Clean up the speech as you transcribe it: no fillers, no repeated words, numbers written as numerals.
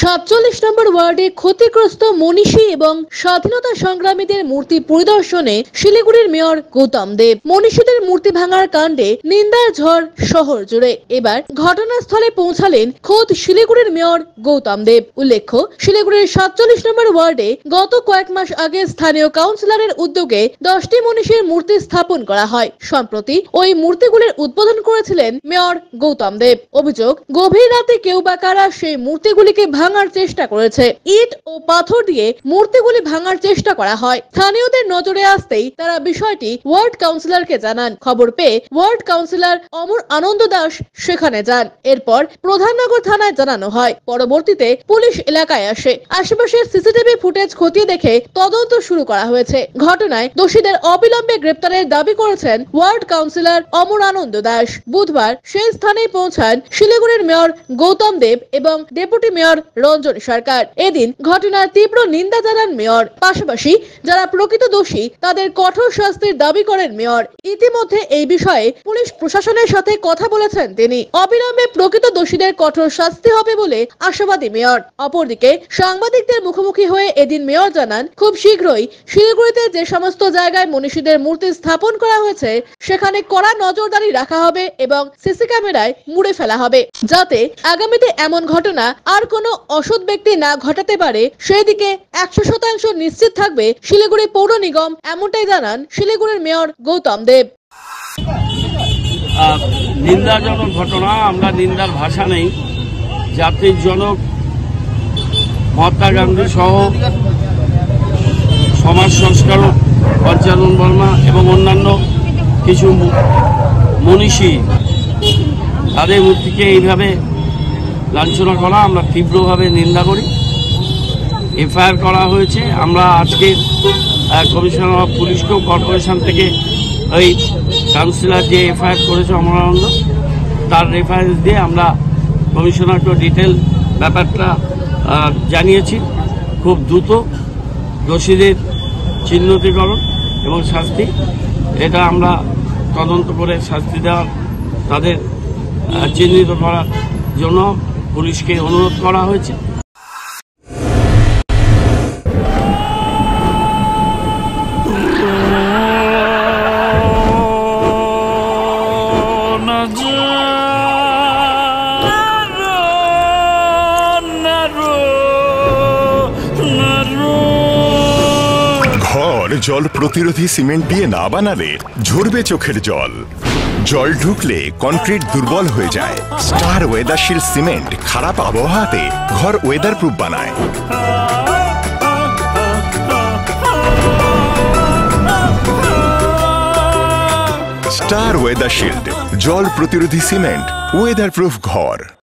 47 নম্বর ওয়ার্ডে ক্ষতিগ্রস্ত মনীষী এবং স্বাধীনতা সংগ্রামীদের মূর্তি পরিদর্শনে শিলিগুড়ির মেয়র গৌতম দেব। মনীষীদের মূর্তি ভাঙার কাণ্ডে নিন্দার ঝড় শহর জুড়ে। এবার ঘটনাস্থলে পৌঁছালেন খোদ শিলিগুড়ির মেয়র গৌতম দেব। উল্লেখ্য, শিলিগুড়ির 47 নম্বর ওয়ার্ডে গত কয়েক মাস আগে স্থানীয় কাউন্সিলরের উদ্যোগে 10টি মনীষীর মূর্তি স্থাপন করা হয়। সম্প্রতি ওই মূর্তিগুলির উদ্বোধন করেছিলেন মেয়র গৌতম দেব। অভিযোগ, গভীর রাতে কেউ বা কারা সেই মূর্তিগুলিকে ভাঙার চেষ্টা করেছে। ইট ও পাথর দিয়ে মূর্তিগুলি ভাঙার চেষ্টা করা হয়। স্থানীয়দের নজরে আসতেই তারা বিষয়টি ওয়ার্ড কাউন্সিলরকে জানান। খবর পেয়ে ওয়ার্ড কাউন্সিলর অমর আনন্দ দাস সেখানে যান। এরপর প্রধাননগর থানায় জানানো হয়। পরবর্তীতে পুলিশ এলাকায় আসে। আশেপাশের সিসিটিভি ফুটেজ খতিয়ে দেখে তদন্ত শুরু করা হয়েছে। ঘটনায় দোষীদের অবিলম্বে গ্রেপ্তারের দাবি করেছেন ওয়ার্ড কাউন্সিলর অমর আনন্দ দাস। বুধবার সেই স্থানে পৌঁছান শিলিগুড়ির মেয়র গৌতম দেব এবং ডেপুটি মেয়র রঞ্জন সরকার। এদিন ঘটনার তীব্র নিন্দা জানান মেয়র। পাশাপাশি যারা প্রকৃত দোষী তাদের কঠোর শাস্তির দাবি করেন মেয়র। ইতিমধ্যে এই বিষয়ে পুলিশ প্রশাসনের সাথে কথা বলেছেন তিনি। অবিলম্বে প্রকৃত দোষীদের কঠোর শাস্তি হবে বলে আশাবাদী মেয়র। অপরদিকে সাংবাদিকদের মুখোমুখি হয়ে এদিন মেয়র জানান, খুব শীঘ্রই শিলিগুড়িতে যে সমস্ত জায়গায় মনীষীদের মূর্তি স্থাপন করা হয়েছে সেখানে কড়া নজরদারি রাখা হবে এবং সিসি ক্যামেরায় মুড়ে ফেলা হবে, যাতে আগামীতে এমন ঘটনা আর কোনো অসৎ ব্যক্তি না ঘটাতে পারে সেই দিকে 100% নিশ্চিত থাকবে শিলিগুড়ি পৌর নিগম। এমনটাই জানান শিলিগুড়ির মেয়র গৌতম দেব। নিন্দাজনক ঘটনা, আমরা নিন্দার ভাষা নেই। জাতির জনক মহাত্মা গান্ধী সহ সমাজ সংস্কারক পঞ্চানন বর্মা এবং অন্যান্য কিছু মনীষী তাদের মূর্তিকে এইভাবে লাঞ্ছনা করা আমরা তীব্রভাবে নিন্দা করি। এফআইআর করা হয়েছে। আমরা আজকে কমিশনার অফ পুলিশকেও কর্পোরেশন থেকে ওই কাউন্সিলর যে এফআইআর করেছে অমরানন্দ, তার রেফারেন্স দিয়ে আমরা কমিশনারকে ডিটেল ব্যাপারটা জানিয়েছি। খুব দ্রুত দোষীদের চিহ্নিতকরণ এবং শাস্তি, এটা আমরা তদন্ত করে শাস্তি দেওয়ার, তাদের চিহ্নিত করার জন্য পুলিশকে অনুরোধ করা হয়েছে। ঘর জল প্রতিরোধী সিমেন্ট দিয়ে না বানালে ঝরবে চোখের জল। জল ঢুকলে কনক্রিট দুর্বল হয়ে যায়। স্টার ওয়েদারশিল্ড সিমেন্ট খারাপ আবহাওয়াতে ঘর ওয়েদার প্রুফ বানায়। স্টার ওয়েদারশিল্ড, জল প্রতিরোধী সিমেন্ট, ওয়েদার প্রুফ ঘর।